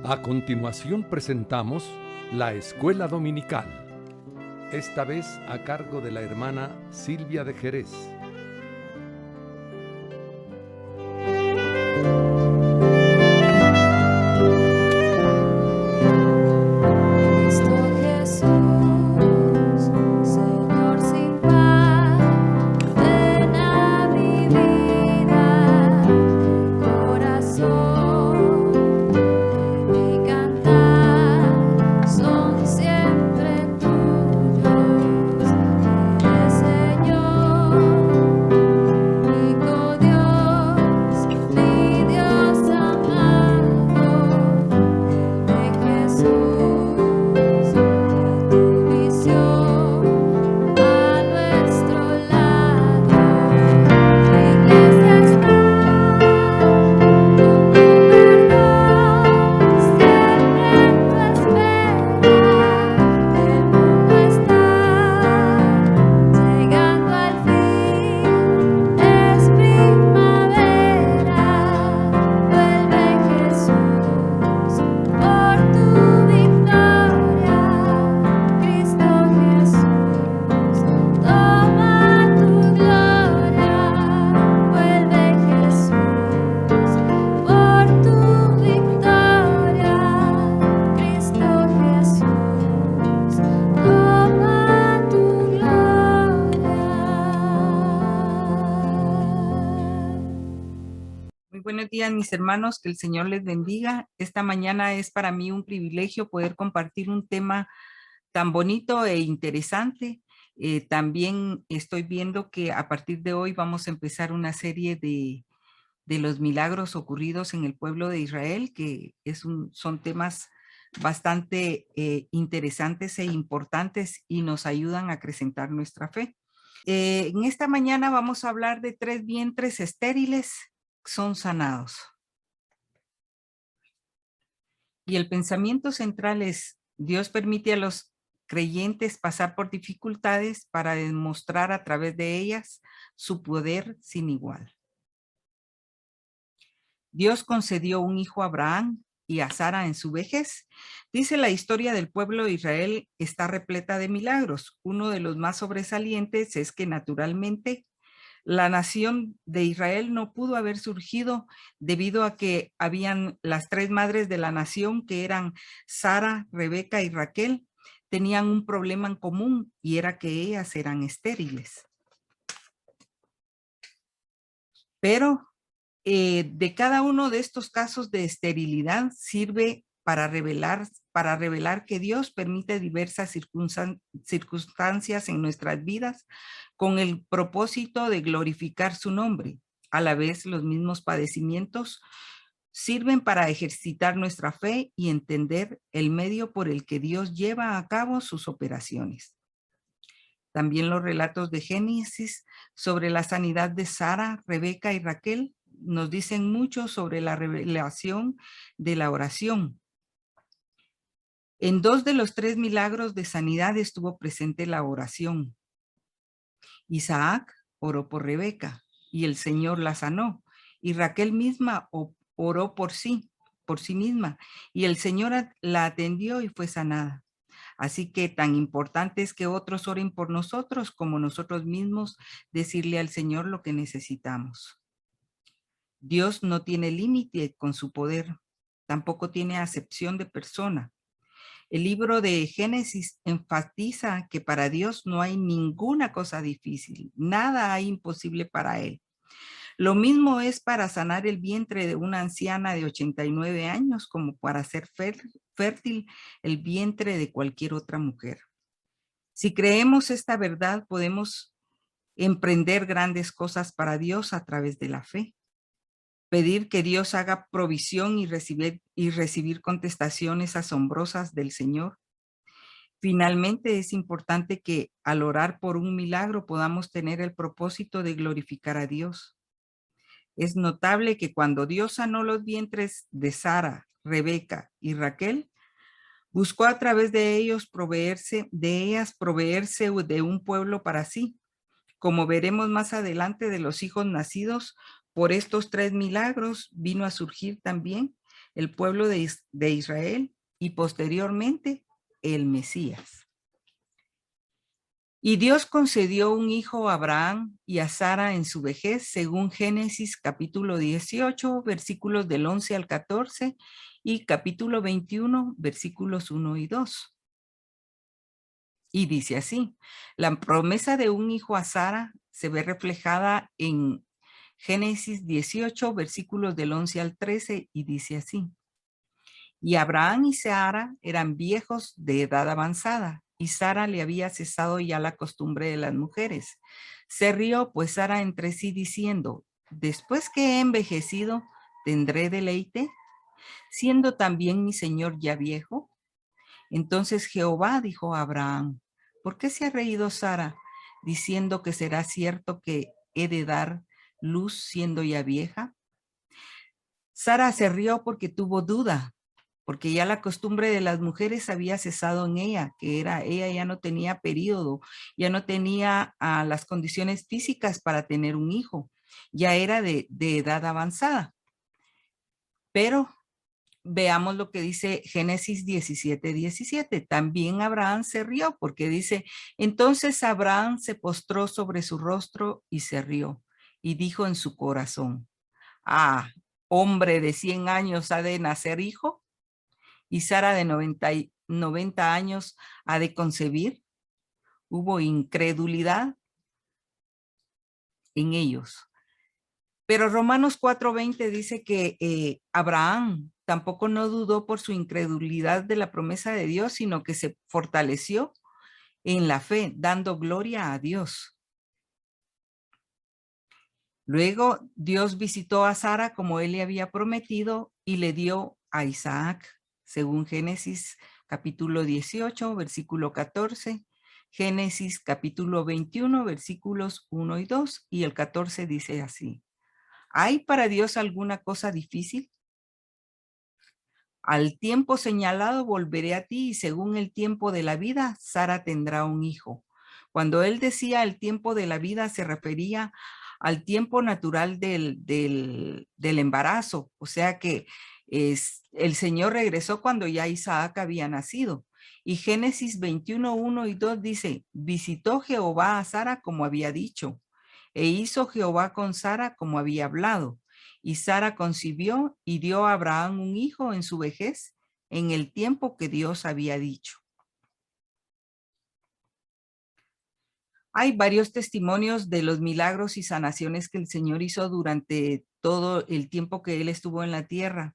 A continuación presentamos la Escuela Dominical, esta vez a cargo de la hermana Silvia de Jerez. Buenos días, mis hermanos, que el Señor les bendiga. Esta mañana es para mí un privilegio poder compartir un tema tan bonito e interesante. También estoy viendo que a partir de hoy vamos a empezar una serie de los milagros ocurridos en el pueblo de Israel, que son temas bastante interesantes e importantes y nos ayudan a acrecentar nuestra fe. En esta mañana vamos a hablar de 3 vientres estériles son sanados. Y el pensamiento central es: Dios permite a los creyentes pasar por dificultades para demostrar a través de ellas su poder sin igual. Dios concedió un hijo a Abraham y a Sara en su vejez. Dice la historia del pueblo de Israel está repleta de milagros. Uno de los más sobresalientes es que naturalmente la nación de Israel no pudo haber surgido debido a que habían las 3 madres de la nación, que eran Sara, Rebeca y Raquel, tenían un problema en común y era que ellas eran estériles. Pero de cada uno de estos casos de esterilidad sirve para revelar que Dios permite diversas circunstancias en nuestras vidas con el propósito de glorificar su nombre. A la vez, los mismos padecimientos sirven para ejercitar nuestra fe y entender el medio por el que Dios lleva a cabo sus operaciones. También los relatos de Génesis sobre la sanidad de Sara, Rebeca y Raquel nos dicen mucho sobre la revelación de la oración. En 2 de los 3 milagros de sanidad estuvo presente la oración. Isaac oró por Rebeca y el Señor la sanó, y Raquel misma oró por sí misma, y el Señor la atendió y fue sanada. Así que tan importante es que otros oren por nosotros como nosotros mismos decirle al Señor lo que necesitamos. Dios no tiene límite con su poder, tampoco tiene acepción de persona. El libro de Génesis enfatiza que para Dios no hay ninguna cosa difícil, nada hay imposible para Él. Lo mismo es para sanar el vientre de una anciana de 89 años como para hacer fértil el vientre de cualquier otra mujer. Si creemos esta verdad, podemos emprender grandes cosas para Dios a través de la fe. Pedir que Dios haga provisión y recibir contestaciones asombrosas del Señor. Finalmente, es importante que al orar por un milagro podamos tener el propósito de glorificar a Dios. Es notable que cuando Dios sanó los vientres de Sara, Rebeca y Raquel, buscó a través de ellas proveerse de un pueblo para sí. Como veremos más adelante, de los hijos nacidos por estos 3 milagros vino a surgir también el pueblo de Israel y posteriormente el Mesías. Y Dios concedió un hijo a Abraham y a Sara en su vejez, según Génesis capítulo 18, versículos del 11 al 14 y capítulo 21, versículos 1 y 2. Y dice así: la promesa de un hijo a Sara se ve reflejada en Génesis 18, versículos del 11 al 13, y dice así: y Abraham y Sara eran viejos de edad avanzada, y Sara le había cesado ya la costumbre de las mujeres. Se rió pues Sara entre sí diciendo: después que he envejecido, ¿tendré deleite, siendo también mi señor ya viejo? Entonces Jehová dijo a Abraham: ¿por qué se ha reído Sara, diciendo que será cierto que he de dar luz siendo ya vieja? Sara se rió porque tuvo duda, porque ya la costumbre de las mujeres había cesado en ella, ella ya no tenía periodo, ya no tenía las condiciones físicas para tener un hijo, ya era de edad avanzada. Pero veamos lo que dice Génesis 17:17. También Abraham se rió, porque dice: entonces Abraham se postró sobre su rostro y se rió, y dijo en su corazón: ah, hombre de 100 años ha de nacer hijo, y Sara de 90 años ha de concebir. Hubo incredulidad en ellos. Pero Romanos 4:20 dice que Abraham tampoco no dudó por su incredulidad de la promesa de Dios, sino que se fortaleció en la fe, dando gloria a Dios. Luego Dios visitó a Sara como él le había prometido y le dio a Isaac, según Génesis capítulo 18, versículo 14, Génesis capítulo 21, versículos 1 y 2, y el 14 dice así: ¿hay para Dios alguna cosa difícil? Al tiempo señalado volveré a ti, y según el tiempo de la vida, Sara tendrá un hijo. Cuando él decía el tiempo de la vida, se refería al tiempo natural del embarazo. O sea que el Señor regresó cuando ya Isaac había nacido. Y Génesis 21, 1 y 2 dice: visitó Jehová a Sara como había dicho, e hizo Jehová con Sara como había hablado. Y Sara concibió y dio a Abraham un hijo en su vejez, en el tiempo que Dios había dicho. Hay varios testimonios de los milagros y sanaciones que el Señor hizo durante todo el tiempo que Él estuvo en la tierra.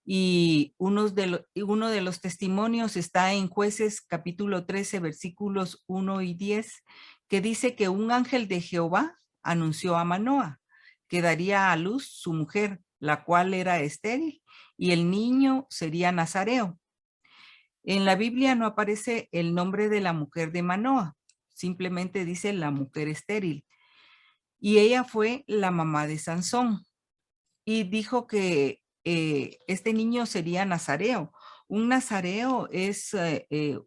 Y uno de los testimonios está en Jueces capítulo 13, versículos 1 y 10, que dice que un ángel de Jehová anunció a Manoa que daría a luz su mujer, la cual era estéril, y el niño sería nazareo. En la Biblia no aparece el nombre de la mujer de Manoa, simplemente dice la mujer estéril. Y ella fue la mamá de Sansón. Y dijo que este niño sería nazareo. Un nazareo es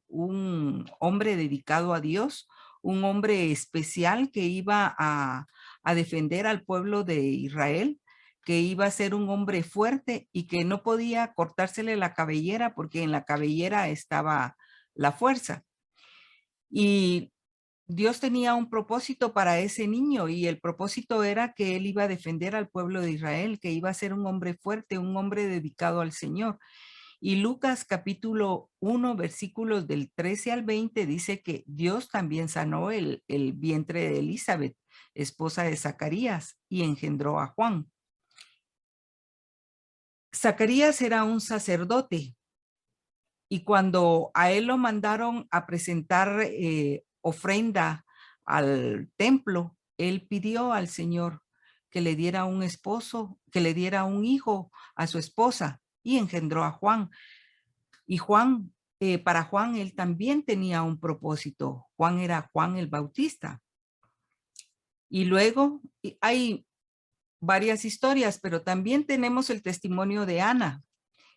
un hombre dedicado a Dios, un hombre especial que iba a defender al pueblo de Israel, que iba a ser un hombre fuerte y que no podía cortársele la cabellera porque en la cabellera estaba la fuerza. Y Dios tenía un propósito para ese niño, y el propósito era que él iba a defender al pueblo de Israel, que iba a ser un hombre fuerte, un hombre dedicado al Señor. Y Lucas capítulo 1, versículos del 13 al 20 dice que Dios también sanó el vientre de Elizabeth, esposa de Zacarías, y engendró a Juan. Zacarías era un sacerdote, y cuando a él lo mandaron a presentar ofrenda al templo, él pidió al Señor que le diera un esposo, que le diera un hijo a su esposa, y engendró a Juan. Y Juan, para Juan, él también tenía un propósito. Juan era Juan el Bautista. Y luego hay varias historias, pero también tenemos el testimonio de Ana,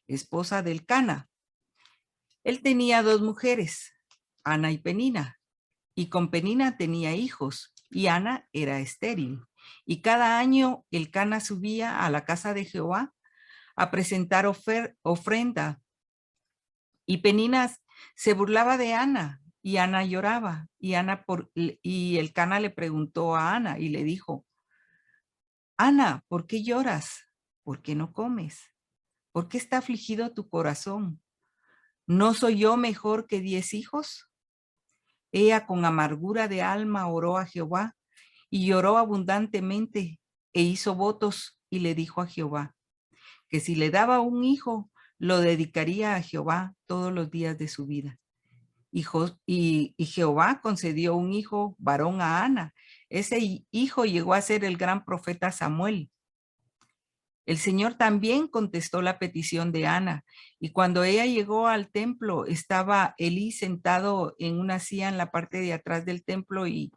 esposa del Cana. Él tenía dos mujeres, Ana y Penina, y con Penina tenía hijos, y Ana era estéril. Y cada año el Cana subía a la casa de Jehová a presentar ofrenda. Y Peninas se burlaba de Ana y Ana lloraba. Y Elcana le preguntó a Ana y le dijo, Ana, ¿por qué lloras? ¿Por qué no comes? ¿Por qué está afligido tu corazón? ¿No soy yo mejor que 10 hijos? Ella con amargura de alma oró a Jehová y lloró abundantemente e hizo votos y le dijo a Jehová que si le daba un hijo, lo dedicaría a Jehová todos los días de su vida. Y Jehová concedió un hijo varón a Ana. Ese hijo llegó a ser el gran profeta Samuel. El Señor también contestó la petición de Ana, y cuando ella llegó al templo, estaba Elí sentado en una silla en la parte de atrás del templo y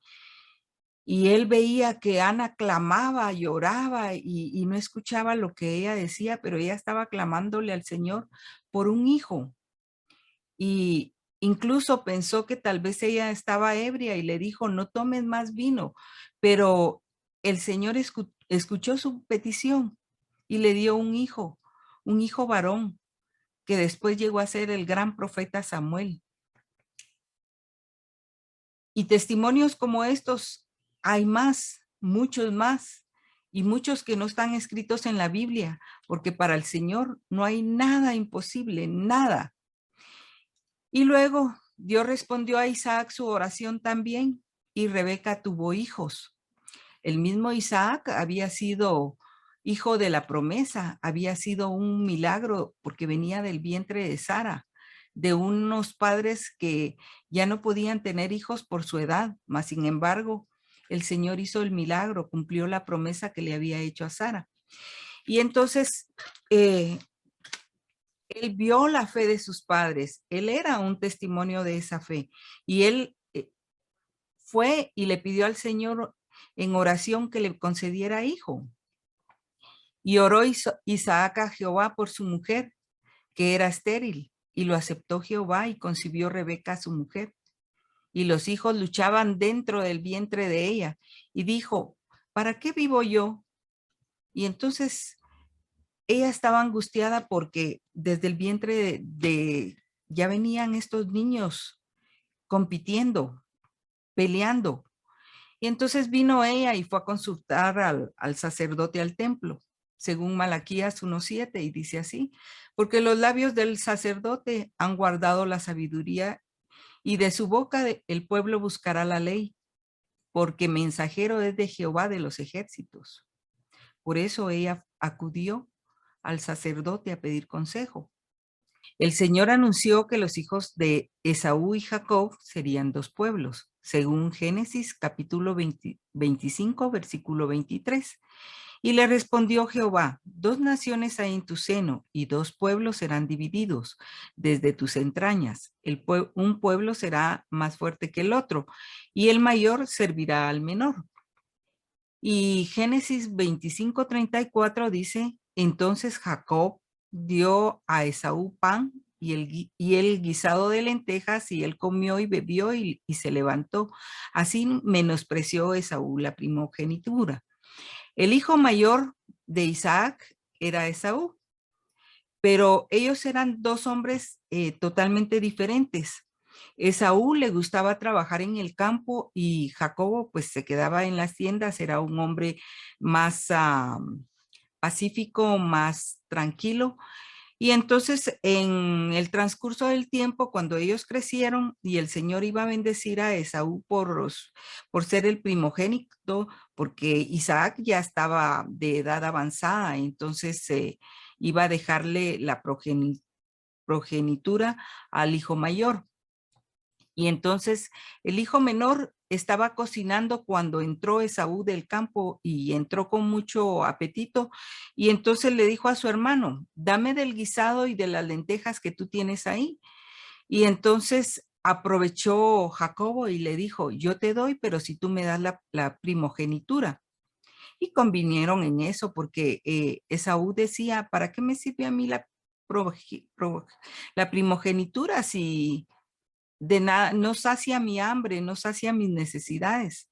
él veía que Ana clamaba, lloraba y no escuchaba lo que ella decía, pero ella estaba clamándole al Señor por un hijo. Y incluso pensó que tal vez ella estaba ebria y le dijo, no tomes más vino, pero el Señor escuchó su petición y le dio un hijo varón, que después llegó a ser el gran profeta Samuel. Y testimonios como estos hay más, muchos más, y muchos que no están escritos en la Biblia, porque para el Señor no hay nada imposible, nada. Y luego Dios respondió a Isaac su oración también, y Rebeca tuvo hijos. El mismo Isaac había sido hijo de la promesa, había sido un milagro porque venía del vientre de Sara, de unos padres que ya no podían tener hijos por su edad, mas sin embargo, el Señor hizo el milagro, cumplió la promesa que le había hecho a Sara. Y entonces, él vio la fe de sus padres, él era un testimonio de esa fe, y él fue y le pidió al Señor en oración que le concediera hijo. Y oró Isaac a Jehová por su mujer, que era estéril, y lo aceptó Jehová y concibió Rebeca a su mujer. Y los hijos luchaban dentro del vientre de ella. Y dijo, ¿para qué vivo yo? Y entonces ella estaba angustiada porque desde el vientre ya venían estos niños compitiendo, peleando. Y entonces vino ella y fue a consultar al sacerdote al templo, según Malaquías 1:7, y dice así, porque los labios del sacerdote han guardado la sabiduría y de su boca el pueblo buscará la ley, porque mensajero es de Jehová de los ejércitos. Por eso ella acudió al sacerdote a pedir consejo. El Señor anunció que los hijos de Esaú y Jacob serían dos pueblos, según Génesis capítulo 25, versículo 23. Y le respondió Jehová, dos naciones hay en tu seno, y dos pueblos serán divididos desde tus entrañas. Un pueblo será más fuerte que el otro, y el mayor servirá al menor. Y Génesis 25:34 dice, entonces Jacob dio a Esaú pan y el guisado de lentejas, y él comió y bebió y se levantó. Así menospreció Esaú la primogenitura. El hijo mayor de Isaac era Esaú, pero ellos eran dos hombres totalmente diferentes. Esaú le gustaba trabajar en el campo y Jacobo pues se quedaba en las tiendas, era un hombre más pacífico, más tranquilo. Y entonces en el transcurso del tiempo, cuando ellos crecieron y el Señor iba a bendecir a Esaú por ser el primogénito, porque Isaac ya estaba de edad avanzada, entonces iba a dejarle la progenitura al hijo mayor. Y entonces el hijo menor estaba cocinando cuando entró Esaú del campo y entró con mucho apetito. Y entonces le dijo a su hermano, dame del guisado y de las lentejas que tú tienes ahí. Y entonces aprovechó Jacobo y le dijo, yo te doy, pero si tú me das la primogenitura. Y convinieron en eso porque Esaú decía, ¿para qué me sirve a mí la primogenitura si de nada, no sacia mi hambre, no sacia mis necesidades?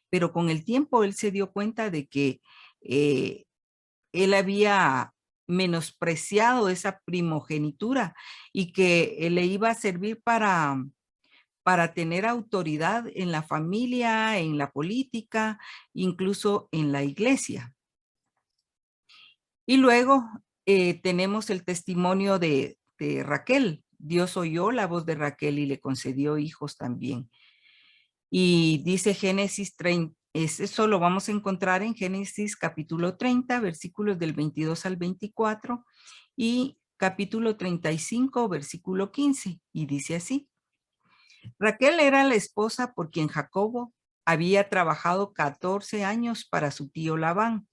Pero con el tiempo él se dio cuenta de que él había menospreciado esa primogenitura y que le iba a servir para tener autoridad en la familia, en la política, incluso en la iglesia. Y luego tenemos el testimonio de Raquel. Dios oyó la voz de Raquel y le concedió hijos también. Y dice Génesis 30, eso lo vamos a encontrar en Génesis capítulo 30, versículos del 22 al 24 y capítulo 35, versículo 15. Y dice así: Raquel era la esposa por quien Jacobo había trabajado 14 años para su tío Labán,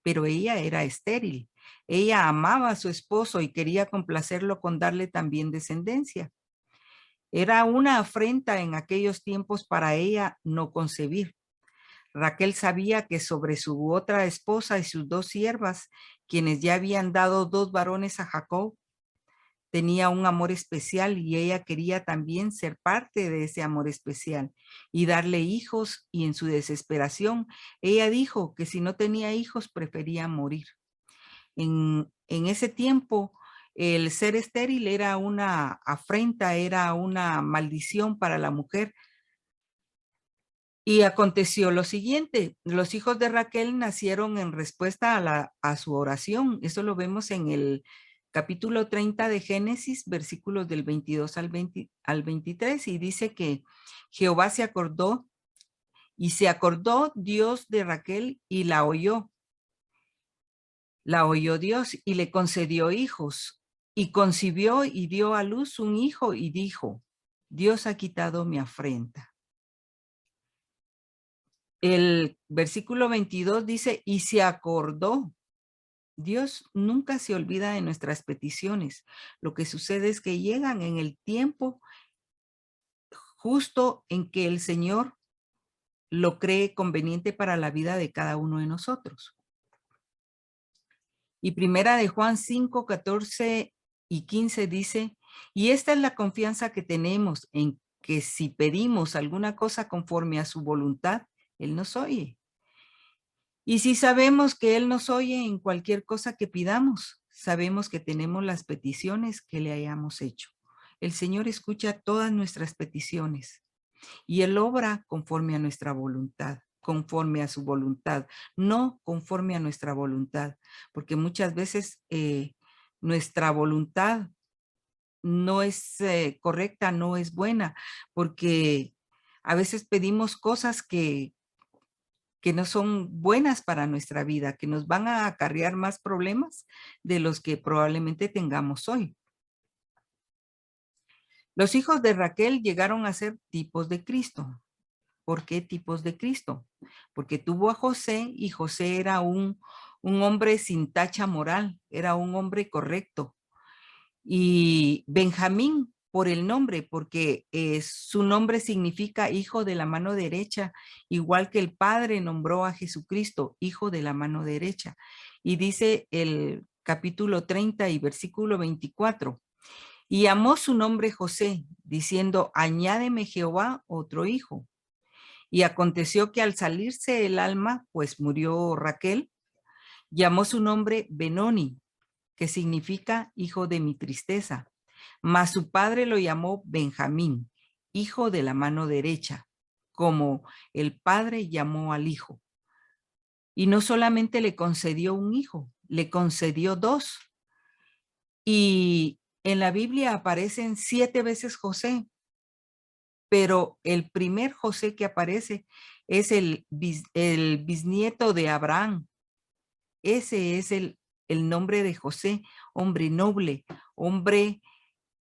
pero ella era estéril. Ella amaba a su esposo y quería complacerlo con darle también descendencia. Era una afrenta en aquellos tiempos para ella no concebir. Raquel sabía que sobre su otra esposa y sus 2 siervas, quienes ya habían dado 2 varones a Jacob, tenía un amor especial y ella quería también ser parte de ese amor especial y darle hijos, y en su desesperación ella dijo que si no tenía hijos prefería morir. En ese tiempo el ser estéril era una afrenta, era una maldición para la mujer. Y aconteció lo siguiente: los hijos de Raquel nacieron en respuesta a su oración. Eso lo vemos en el capítulo 30 de Génesis, versículos del 22 al 23, y dice que Jehová se acordó Dios de Raquel y la oyó. La oyó Dios y le concedió hijos, y concibió y dio a luz un hijo y dijo: Dios ha quitado mi afrenta. El versículo 22 dice: y se acordó. Dios nunca se olvida de nuestras peticiones. Lo que sucede es que llegan en el tiempo justo en que el Señor lo cree conveniente para la vida de cada uno de nosotros. Y primera de Juan 5, 14 y 15 dice: y esta es la confianza que tenemos en que si pedimos alguna cosa conforme a su voluntad, Él nos oye. Y si sabemos que Él nos oye en cualquier cosa que pidamos, sabemos que tenemos las peticiones que le hayamos hecho. El Señor escucha todas nuestras peticiones y Él obra conforme a nuestra voluntad, conforme a su voluntad, no conforme a nuestra voluntad, porque muchas veces nuestra voluntad no es correcta, no es buena, porque a veces pedimos cosas que no son buenas para nuestra vida, que nos van a acarrear más problemas de los que probablemente tengamos hoy. Los hijos de Raquel llegaron a ser tipos de Cristo. ¿Por qué tipos de Cristo? Porque tuvo a José, y José era un hombre sin tacha moral, era un hombre correcto. Y Benjamín, por el nombre, porque su nombre significa hijo de la mano derecha, igual que el Padre nombró a Jesucristo hijo de la mano derecha. Y dice el capítulo 30 y versículo 24: y llamó su nombre José, diciendo: añádeme Jehová otro hijo. Y aconteció que al salirse el alma, pues murió Raquel, llamó su nombre Benoni, que significa hijo de mi tristeza. Mas su padre lo llamó Benjamín, hijo de la mano derecha, como el padre llamó al hijo. Y no solamente le concedió un hijo, le concedió 2. Y en la Biblia aparecen 7 veces José, pero el primer José que aparece es el bisnieto de Abraham. Ese es el nombre de José, hombre noble, hombre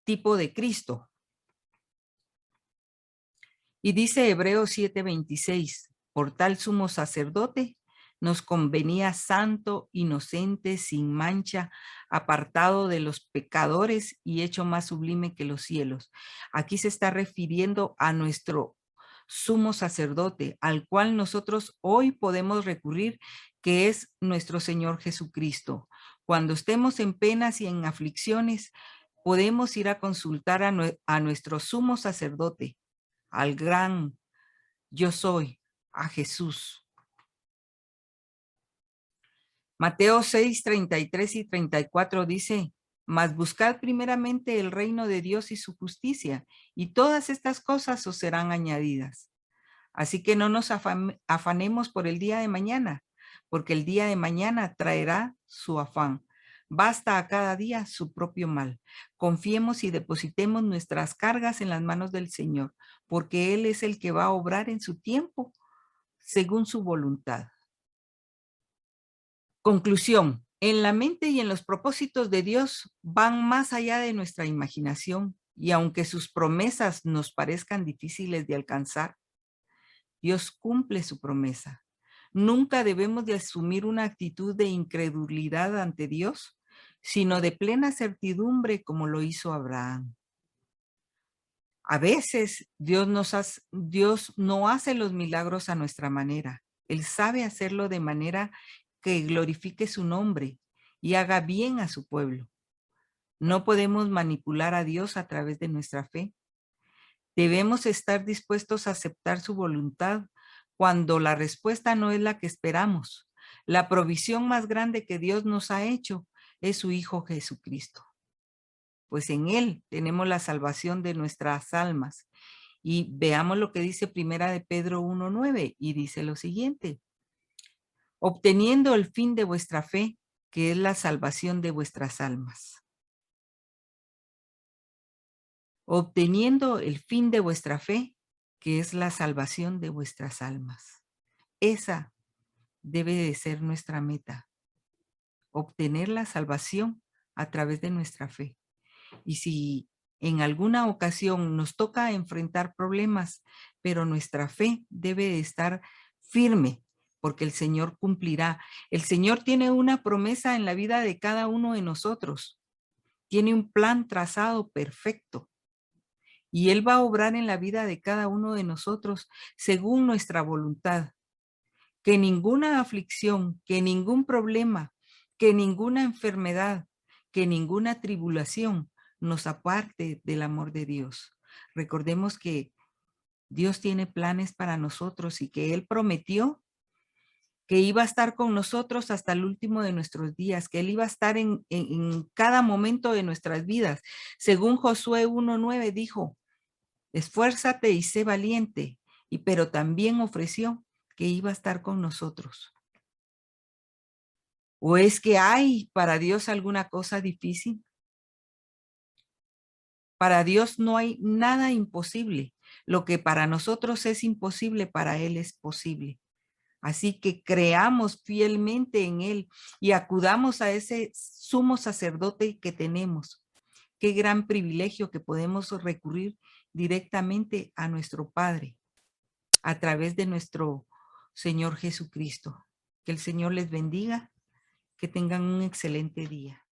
tipo de Cristo. Y dice Hebreos 7:26: por tal sumo sacerdote nos convenía santo, inocente, sin mancha, apartado de los pecadores y hecho más sublime que los cielos. Aquí se está refiriendo a nuestro sumo sacerdote, al cual nosotros hoy podemos recurrir, que es nuestro Señor Jesucristo. Cuando estemos en penas y en aflicciones, podemos ir a consultar a nuestro sumo sacerdote, al gran yo soy, a Jesús. Mateo 6, 33 y 34 dice, mas buscad primeramente el reino de Dios y su justicia, y todas estas cosas os serán añadidas. Así que no nos afanemos por el día de mañana, porque el día de mañana traerá su afán. Basta a cada día su propio mal. Confiemos y depositemos nuestras cargas en las manos del Señor, porque Él es el que va a obrar en su tiempo, según su voluntad. Conclusión. En la mente y en los propósitos de Dios van más allá de nuestra imaginación, y aunque sus promesas nos parezcan difíciles de alcanzar, Dios cumple su promesa. Nunca debemos de asumir una actitud de incredulidad ante Dios, sino de plena certidumbre como lo hizo Abraham. A veces Dios no hace los milagros a nuestra manera. Él sabe hacerlo de manera que glorifique su nombre y haga bien a su pueblo. No podemos manipular a Dios a través de nuestra fe. Debemos estar dispuestos a aceptar su voluntad cuando la respuesta no es la que esperamos. La provisión más grande que Dios nos ha hecho es su Hijo Jesucristo. Pues en Él tenemos la salvación de nuestras almas. Y veamos lo que dice Primera de Pedro 1:9 y dice lo siguiente. Obteniendo el fin de vuestra fe, que es la salvación de vuestras almas. Obteniendo el fin de vuestra fe, que es la salvación de vuestras almas. Esa debe de ser nuestra meta, obtener la salvación a través de nuestra fe. Y si en alguna ocasión nos toca enfrentar problemas, pero nuestra fe debe de estar firme, porque el Señor cumplirá. El Señor tiene una promesa en la vida de cada uno de nosotros. Tiene un plan trazado perfecto. Y Él va a obrar en la vida de cada uno de nosotros según nuestra voluntad. Que ninguna aflicción, que ningún problema, que ninguna enfermedad, que ninguna tribulación nos aparte del amor de Dios. Recordemos que Dios tiene planes para nosotros y que Él prometió que iba a estar con nosotros hasta el último de nuestros días, que Él iba a estar en cada momento de nuestras vidas. Según Josué 1:9 dijo, esfuérzate y sé valiente, pero también ofreció que iba a estar con nosotros. ¿O es que hay para Dios alguna cosa difícil? Para Dios no hay nada imposible. Lo que para nosotros es imposible, para Él es posible. Así que creamos fielmente en Él y acudamos a ese sumo sacerdote que tenemos. Qué gran privilegio que podemos recurrir directamente a nuestro Padre a través de nuestro Señor Jesucristo. Que el Señor les bendiga, que tengan un excelente día.